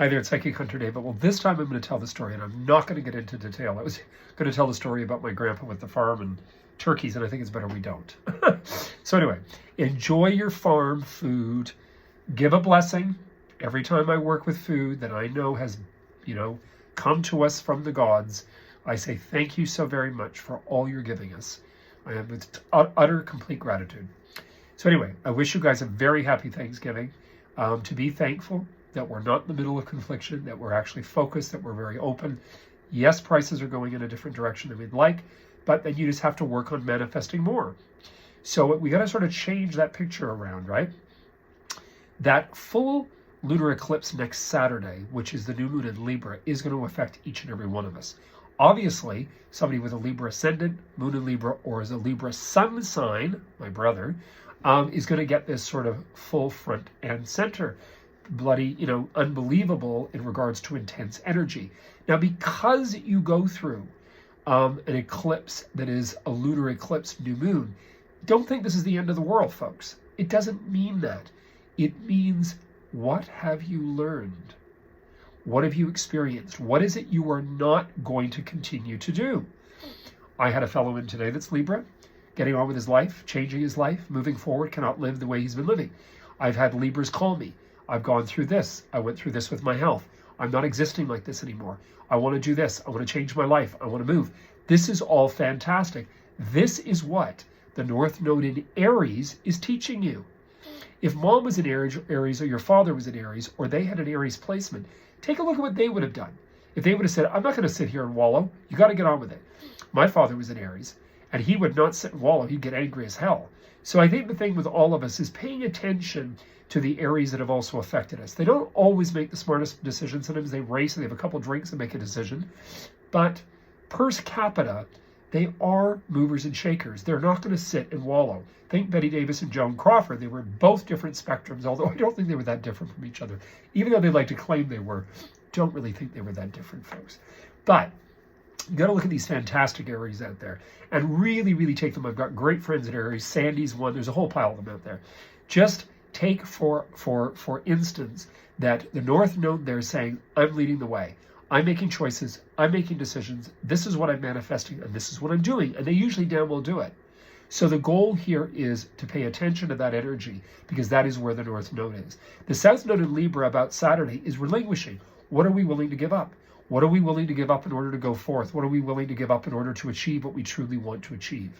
Hi there, it's Psychic Hunter David. Well, this time I'm going to tell the story, and I'm not going to get into detail. I was going to tell the story about my grandpa with the farm and turkeys, and I think it's better we don't. So anyway, enjoy your farm food. Give a blessing every time I work with food that I know has, come to us from the gods. I say thank you so very much for all you're giving us. I have with utter, complete gratitude. So anyway, I wish you guys a very happy Thanksgiving. To be thankful that we're not in the middle of confliction, that we're actually focused, that we're very open. Yes, prices are going in a different direction than we'd like, but then you just have to work on manifesting more. So we got to sort of change that picture around, right? That full lunar eclipse next Saturday, which is the new moon in Libra, is going to affect each and every one of us. Obviously, somebody with a Libra ascendant, moon in Libra, or as a Libra sun sign, my brother, is going to get this sort of full front and center. Bloody, unbelievable in regards to intense energy. Now, because you go through an eclipse that is a lunar eclipse new moon, don't think this is the end of the world, folks. It doesn't mean that. It means, what have you learned? What have you experienced? What is it you are not going to continue to do? I had a fellow in today that's Libra, getting on with his life, changing his life, moving forward, cannot live the way he's been living. I've had Libras call me. I've gone through this. I went through this with my health. I'm not existing like this anymore. I want to do this. I want to change my life. I want to move. This is all fantastic. This is what the North Node in Aries is teaching you. If mom was in Aries, or your father was in Aries, or they had an Aries placement, take a look at what they would have done. If they would have said, I'm not going to sit here and wallow. You got to get on with it. My father was in Aries, and he would not sit and wallow. He'd get angry as hell. So I think the thing with all of us is paying attention to the Aries that have also affected us. They don't always make the smartest decisions. Sometimes they race and they have a couple of drinks and make a decision. But per capita, they are movers and shakers. They're not going to sit and wallow. Think Betty Davis and Joan Crawford. They were both different spectrums, although I don't think they were that different from each other. Even though they like to claim they were, don't really think they were that different, folks. But you got to look at these fantastic Aries out there and really, really take them. I've got great friends at Aries. Sandy's one. There's a whole pile of them out there. Just take for instance that the North Node there is saying, I'm leading the way. I'm making choices. I'm making decisions. This is what I'm manifesting, and this is what I'm doing. And they usually damn well do it. So the goal here is to pay attention to that energy, because that is where the North Node is. The South Node in Libra about Saturday is relinquishing. What are we willing to give up? What are we willing to give up in order to go forth? What are we willing to give up in order to achieve what we truly want to achieve?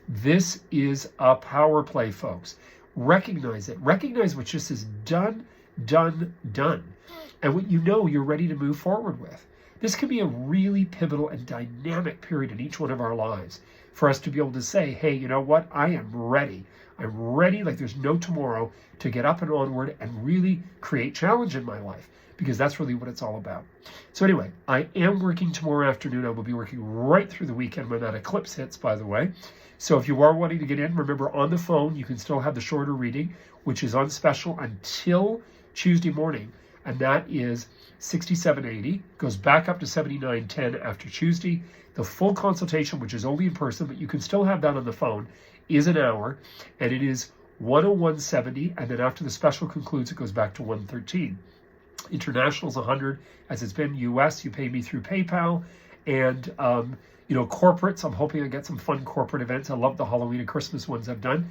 This is a power play, folks. Recognize it. Recognize what just is done, and what you're ready to move forward with. This can be a really pivotal and dynamic period in each one of our lives for us to be able to say, hey, you know what? I am ready. I'm ready like there's no tomorrow to get up and onward and really create challenge in my life, because that's really what it's all about. So anyway, I am working tomorrow afternoon. I will be working right through the weekend when that eclipse hits, by the way. So if you are wanting to get in, remember on the phone, you can still have the shorter reading, which is on special until Tuesday morning. And that is $67.80, goes back up to $79.10 after Tuesday. The full consultation, which is only in person, but you can still have that on the phone, is an hour, and it is $101.70. And then after the special concludes, it goes back to $113. International is $100, as it's been. US, you pay me through PayPal, and corporates, I'm hoping I get some fun corporate events. I love the Halloween and Christmas ones I've done,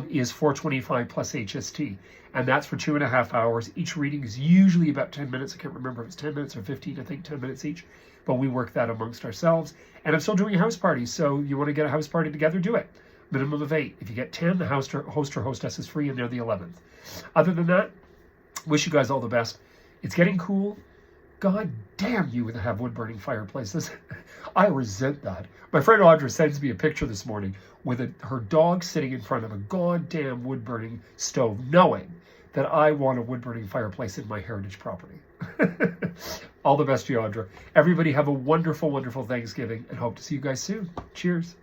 is $425 plus HST. And that's for 2.5 hours. Each reading is usually about 10 minutes. I can't remember if it's 10 minutes or 15, I think 10 minutes each. But we work that amongst ourselves. And I'm still doing house parties. So you want to get a house party together, do it. Minimum of 8. If you get 10, the host or hostess is free, and they're the 11th. Other than that, wish you guys all the best. It's getting cool. God damn you to have wood-burning fireplaces. I resent that. My friend Audra sends me a picture this morning with her dog sitting in front of a goddamn wood-burning stove, knowing that I want a wood-burning fireplace in my heritage property. All the best to you, Audra. Everybody have a wonderful, wonderful Thanksgiving, and hope to see you guys soon. Cheers.